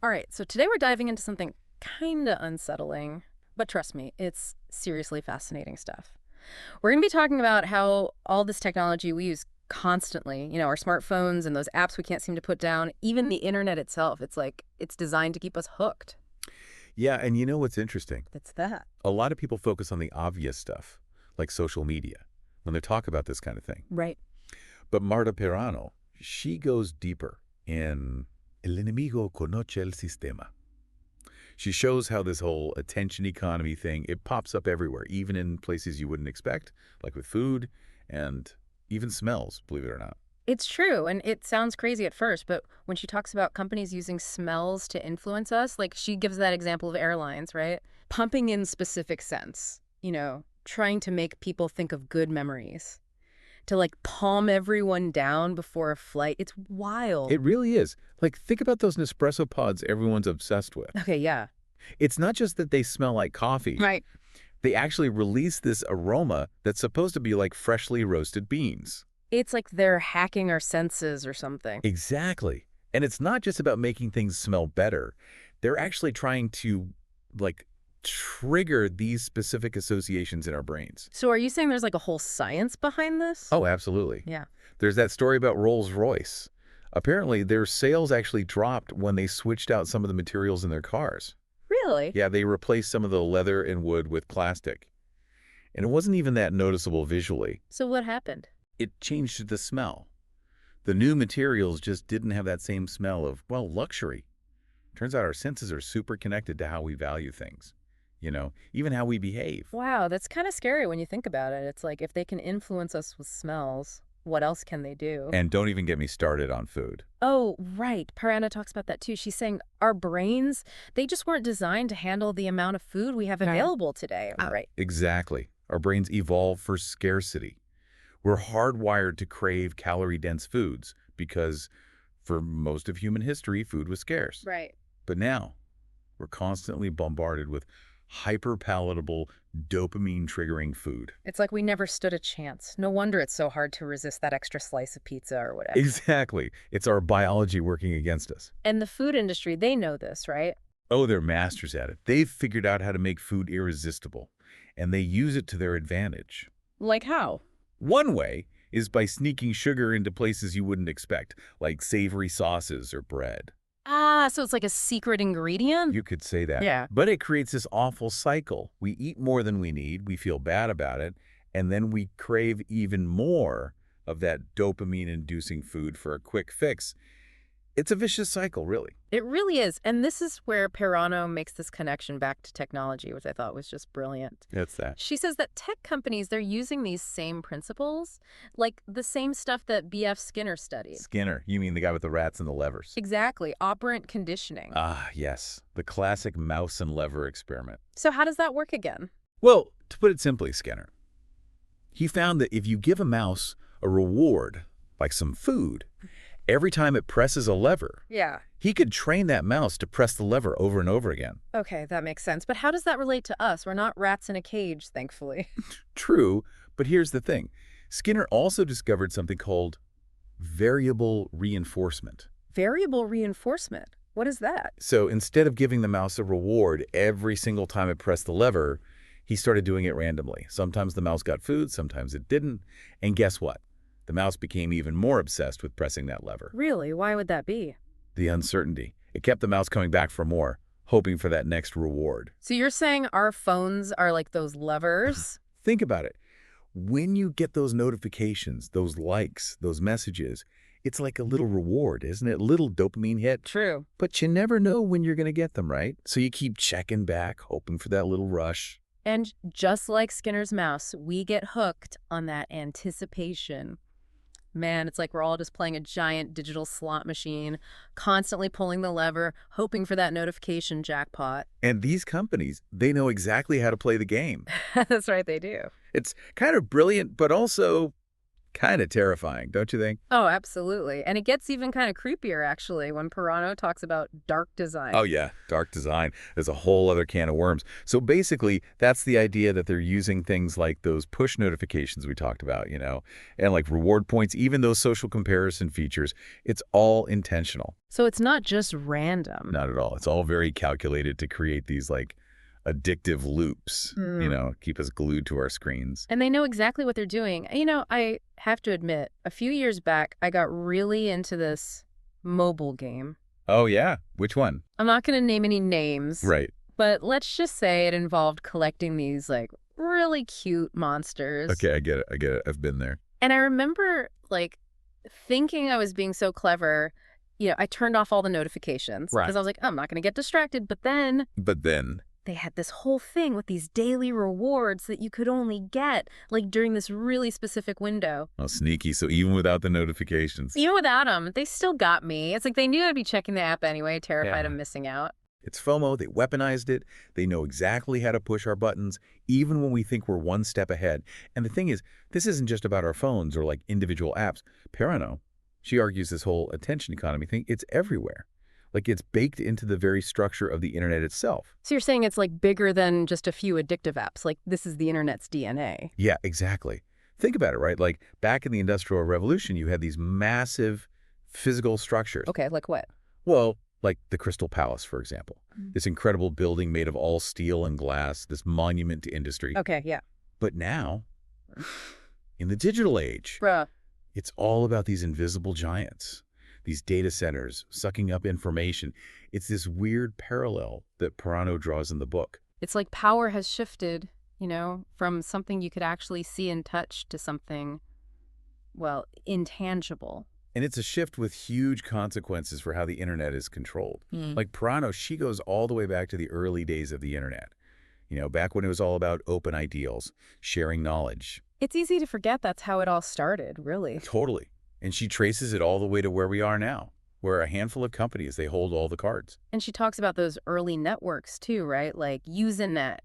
All right, so today we're diving into something kind of unsettling, but trust me, it's seriously fascinating stuff. We're going to be talking about how all this technology we use constantly, our smartphones and those apps we can't seem to put down, even the internet itself, it's like it's designed to keep us hooked. Yeah, and you know what's interesting? It's that. A lot of people focus on the obvious stuff, like social media, when they talk about this kind of thing. Right. But Marta Peirano, she goes deeper in El enemigo conoce el sistema. She shows how this whole attention economy thing, it pops up everywhere, even in places you wouldn't expect, like with food and even smells, believe it or not. It's true, and it sounds crazy at first, but when she talks about companies using smells to influence us, like she gives that example of airlines, right? Pumping in specific scents, trying to make people think of good memories, to like palm everyone down before a flight. It's wild. It really is. Like, think about those Nespresso pods everyone's obsessed with. Okay, yeah. It's not just that they smell like coffee. Right. They actually release this aroma that's supposed to be like freshly roasted beans. It's like they're hacking our senses or something. Exactly. And it's not just about making things smell better. They're actually trying to, like, trigger these specific associations in our brains. So are you saying there's like a whole science behind this? Oh, absolutely. Yeah. There's that story about Rolls-Royce. Apparently, their sales actually dropped when they switched out some of the materials in their cars. Really? Yeah, they replaced some of the leather and wood with plastic. And it wasn't even that noticeable visually. So what happened? It changed the smell. The new materials just didn't have that same smell of, well, luxury. Turns out our senses are super connected to how we value things. Even how we behave. Wow, that's kind of scary when you think about it. It's like if they can influence us with smells, what else can they do? And don't even get me started on food. Oh, right. Parana talks about that too. She's saying our brains, they just weren't designed to handle the amount of food we have available today, right? Exactly. Our brains evolved for scarcity. We're hardwired to crave calorie-dense foods because for most of human history, food was scarce. Right. But now, we're constantly bombarded with hyper-palatable, dopamine-triggering food. It's like we never stood a chance. No wonder it's so hard to resist that extra slice of pizza or whatever. Exactly. It's our biology working against us. And the food industry, they know this, right? Oh, they're masters at it. They've figured out how to make food irresistible, and they use it to their advantage. Like how? One way is by sneaking sugar into places you wouldn't expect, like savory sauces or bread. Ah, so it's like a secret ingredient? You could say that. Yeah. But it creates this awful cycle. We eat more than we need, we feel bad about it, and then we crave even more of that dopamine-inducing food for a quick fix. It's a vicious cycle, really. It really is. And this is where Perano makes this connection back to technology, which I thought was just brilliant. It's that. She says that tech companies, they're using these same principles, like the same stuff that B.F. Skinner studied. Skinner, you mean the guy with the rats and the levers? Exactly. Operant conditioning. Ah, yes. The classic mouse and lever experiment. So how does that work again? Well, to put it simply, Skinner, he found that if you give a mouse a reward, like some food, every time it presses a lever, Yeah. he could train that mouse to press the lever over and over again. Okay, that makes sense. But how does that relate to us? We're not rats in a cage, thankfully. True, but here's the thing. Skinner also discovered something called variable reinforcement. Variable reinforcement. What is that? So instead of giving the mouse a reward every single time it pressed the lever, he started doing it randomly. Sometimes the mouse got food, sometimes it didn't. And guess what? The mouse became even more obsessed with pressing that lever. Really? Why would that be? The uncertainty. It kept the mouse coming back for more, hoping for that next reward. So you're saying our phones are like those levers? Think about it. When you get those notifications, those likes, those messages, it's like a little reward, isn't it? A little dopamine hit. True. But you never know when you're going to get them, right? So you keep checking back, hoping for that little rush. And just like Skinner's mouse, we get hooked on that anticipation. Man, it's like we're all just playing a giant digital slot machine, constantly pulling the lever, hoping for that notification jackpot. And these companies, they know exactly how to play the game. That's right, they do. It's kind of brilliant, but also Kind of terrifying, don't you think? Oh, absolutely. And it gets even kind of creepier, actually, when Peirano talks about dark design. Oh, yeah. Dark design is a whole other can of worms. So basically, that's the idea that they're using things like those push notifications we talked about, and like reward points, even those social comparison features. It's all intentional. So it's not just random. Not at all. It's all very calculated to create these like addictive loops, keep us glued to our screens. And they know exactly what they're doing. I have to admit, a few years back, I got really into this mobile game. Oh, yeah? Which one? I'm not going to name any names. Right. But let's just say it involved collecting these, like, really cute monsters. Okay, I get it. I've been there. And I remember, like, thinking I was being so clever. I turned off all the notifications. Right. Because I was like, I'm not going to get distracted. But then they had this whole thing with these daily rewards that you could only get, like, during this really specific window. Oh, sneaky. So even without the notifications. Even without them, they still got me. It's like they knew I'd be checking the app anyway, terrified of missing out. It's FOMO. They weaponized it. They know exactly how to push our buttons, even when we think we're one step ahead. And the thing is, this isn't just about our phones or like individual apps. Peirano, she argues this whole attention economy thing, it's everywhere. Like it's baked into the very structure of the internet itself. So you're saying it's like bigger than just a few addictive apps, like this is the internet's DNA. Yeah, exactly. Think about it, right? Like back in the Industrial Revolution, you had these massive physical structures. Okay, like what? Well, like the Crystal Palace, for example. This incredible building made of all steel and glass, this monument to industry. Okay, yeah. But now, in the digital age, it's all about these invisible giants. These data centers sucking up information. It's this weird parallel that Peirano draws in the book. It's like power has shifted, from something you could actually see and touch to something, well, intangible. And it's a shift with huge consequences for how the internet is controlled. Like Peirano, she goes all the way back to the early days of the internet. Back when it was all about open ideals, sharing knowledge. It's easy to forget that's how it all started, really. Totally. And she traces it all the way to where we are now, where a handful of companies, they hold all the cards. And she talks about those early networks too, right? Like Usenet.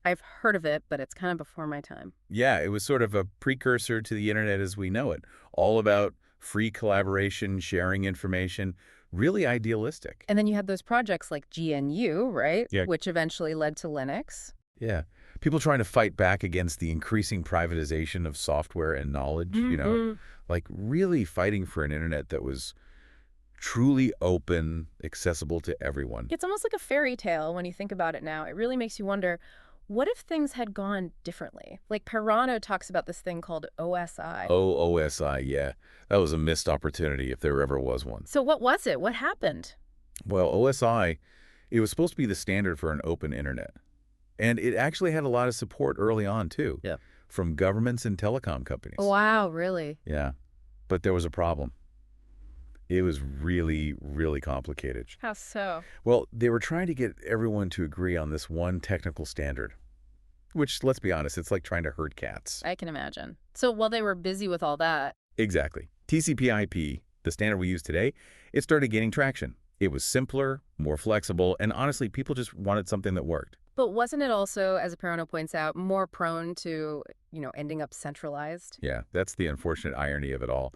I've heard of it, but it's kind of before my time. Yeah, it was sort of a precursor to the internet as we know it. All about free collaboration, sharing information, really idealistic. And then you had those projects like GNU, right? Yeah. Which eventually led to Linux. Yeah. People trying to fight back against the increasing privatization of software and knowledge, like really fighting for an internet that was truly open, accessible to everyone. It's almost like a fairy tale when you think about it now. It really makes you wonder, what if things had gone differently? Like Peirano talks about this thing called OSI. Oh, OSI, yeah. That was a missed opportunity if there ever was one. So what was it? What happened? Well, OSI, it was supposed to be the standard for an open internet. And it actually had a lot of support early on, too. Yeah. From governments and telecom companies. Wow, really? Yeah. But there was a problem. It was really, really complicated. How so? Well, they were trying to get everyone to agree on this one technical standard, which, let's be honest, it's like trying to herd cats. I can imagine. So while they were busy with all that... Exactly. TCP/IP, the standard we use today, it started gaining traction. It was simpler, more flexible, and honestly, people just wanted something that worked. But wasn't it also, as Peirano points out, more prone to, ending up centralized? Yeah, that's the unfortunate irony of it all.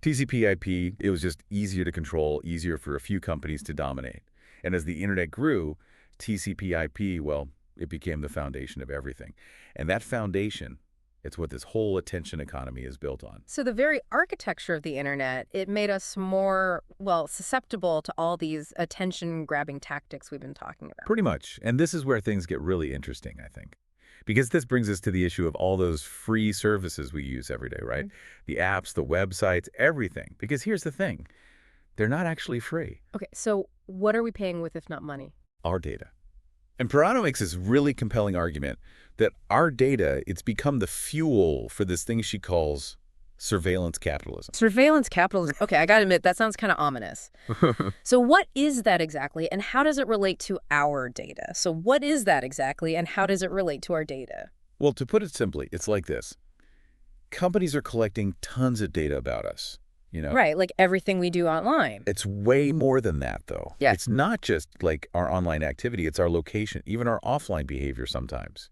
TCP/IP, it was just easier to control, easier for a few companies to dominate. And as the internet grew, TCP/IP, well, it became the foundation of everything. And that foundation, it's what this whole attention economy is built on. So the very architecture of the internet, it made us more, susceptible to all these attention-grabbing tactics we've been talking about. Pretty much. And this is where things get really interesting, I think. Because this brings us to the issue of all those free services we use every day, right? The apps, the websites, everything. Because here's the thing. They're not actually free. Okay, so what are we paying with if not money? Our data. And Peirano makes this really compelling argument that our data, it's become the fuel for this thing she calls surveillance capitalism. Surveillance capitalism. Okay, I gotta admit, that sounds kind of ominous. So what is that exactly, and how does it relate to our data? So what is that exactly, and how does it relate to our data? Well, to put it simply, it's like this. Companies are collecting tons of data about us. Right, like everything we do online. It's way more than that, though. Yeah. It's not just like our online activity, it's our location, even our offline behavior sometimes.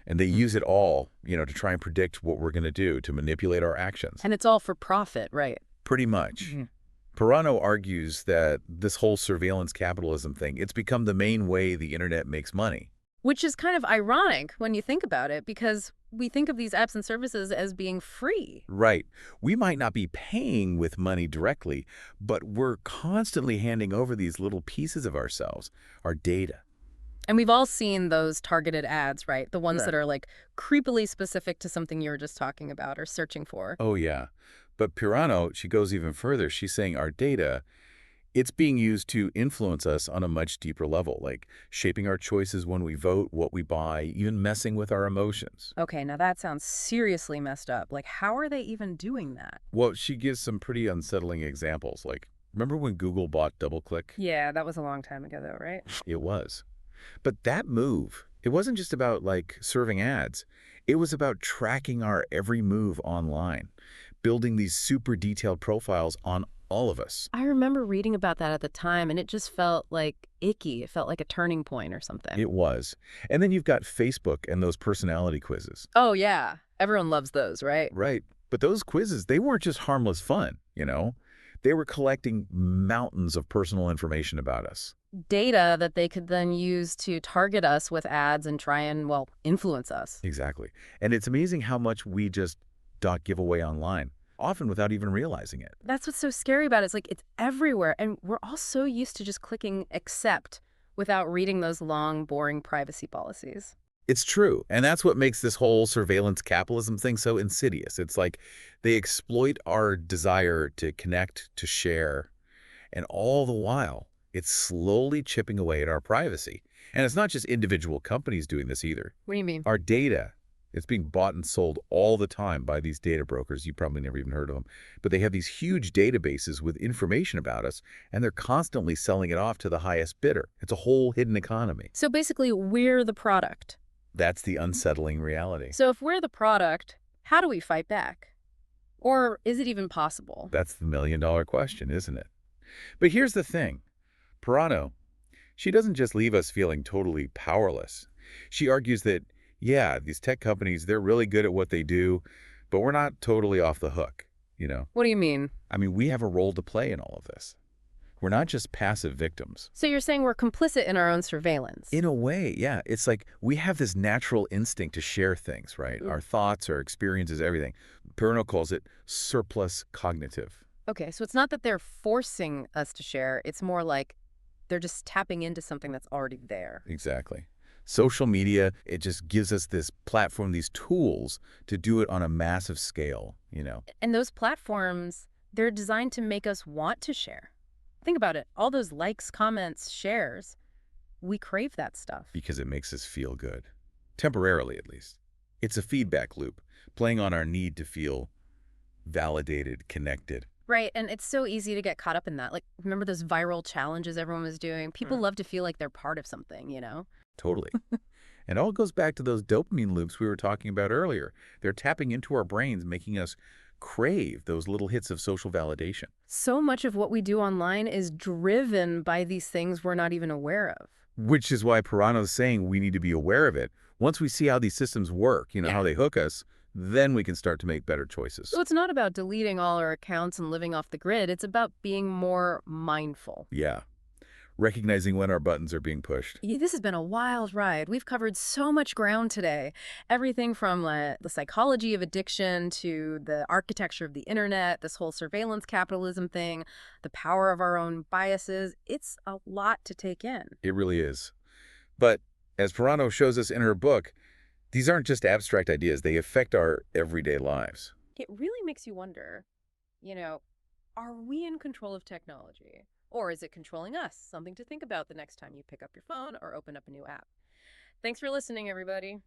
And they use it all, to try and predict what we're going to do, to manipulate our actions. And it's all for profit, right? Pretty much. Peirano argues that this whole surveillance capitalism thing, it's become the main way the internet makes money. Which is kind of ironic when you think about it, because we think of these apps and services as being free. Right. We might not be paying with money directly, but we're constantly handing over these little pieces of ourselves, our data. And we've all seen those targeted ads, right? The ones that Right. are like creepily specific to something you were just talking about or searching for. Oh, yeah. But Peirano, she goes even further. She's saying our data, it's being used to influence us on a much deeper level, like shaping our choices when we vote, what we buy, even messing with our emotions. Okay, now that sounds seriously messed up. Like, how are they even doing that? Well, she gives some pretty unsettling examples. Like, remember when Google bought DoubleClick? Yeah, that was a long time ago, though, right? It was. But that move, it wasn't just about, like, serving ads. It was about tracking our every move online, building these super detailed profiles on all of us. I remember reading about that at the time, and it just felt like icky. It felt like a turning point or something. It was. And then you've got Facebook and those personality quizzes. Oh, yeah. Everyone loves those, right? Right. But those quizzes, they weren't just harmless fun. They were collecting mountains of personal information about us. Data that they could then use to target us with ads and try and, well, influence us. Exactly. And it's amazing how much we just give away online, often without even realizing it. That's what's so scary about it. It's like it's everywhere. And we're all so used to just clicking accept without reading those long, boring privacy policies. It's true. And that's what makes this whole surveillance capitalism thing so insidious. It's like they exploit our desire to connect, to share, and all the while, it's slowly chipping away at our privacy. And it's not just individual companies doing this either. What do you mean? Our data, it's being bought and sold all the time by these data brokers. You probably never even heard of them. But they have these huge databases with information about us, and they're constantly selling it off to the highest bidder. It's a whole hidden economy. So basically, we're the product. That's the unsettling reality. So if we're the product, how do we fight back? Or is it even possible? That's the million-dollar question, isn't it? But here's the thing. Peirano, she doesn't just leave us feeling totally powerless. She argues that, yeah, these tech companies, they're really good at what they do, but we're not totally off the hook. What do you mean? I mean, we have a role to play in all of this. We're not just passive victims. So you're saying we're complicit in our own surveillance? In a way, yeah. It's like we have this natural instinct to share things, right? Our thoughts, our experiences, everything. Peirano calls it surplus cognitive. Okay, so it's not that they're forcing us to share. It's more like they're just tapping into something that's already there. Exactly. Social media, it just gives us this platform, these tools to do it on a massive scale. And those platforms, they're designed to make us want to share. Think about it. All those likes, comments, shares, we crave that stuff. Because it makes us feel good. Temporarily, at least. It's a feedback loop, playing on our need to feel validated, connected. Right, and it's so easy to get caught up in that. Like, remember those viral challenges everyone was doing? People love to feel like they're part of something. Totally. And all goes back to those dopamine loops we were talking about earlier. They're tapping into our brains, making us crave those little hits of social validation. So much of what we do online is driven by these things we're not even aware of. Which is why Peirano's saying we need to be aware of it. Once we see how these systems work, how they hook us, then we can start to make better choices. So it's not about deleting all our accounts and living off the grid. It's about being more mindful. Yeah. Recognizing when our buttons are being pushed. Yeah, this has been a wild ride. We've covered so much ground today. Everything from the psychology of addiction to the architecture of the internet, this whole surveillance capitalism thing, the power of our own biases. It's a lot to take in. It really is. But as Peirano shows us in her book, these aren't just abstract ideas. They affect our everyday lives. It really makes you wonder, are we in control of technology? Or is it controlling us? Something to think about the next time you pick up your phone or open up a new app. Thanks for listening, everybody.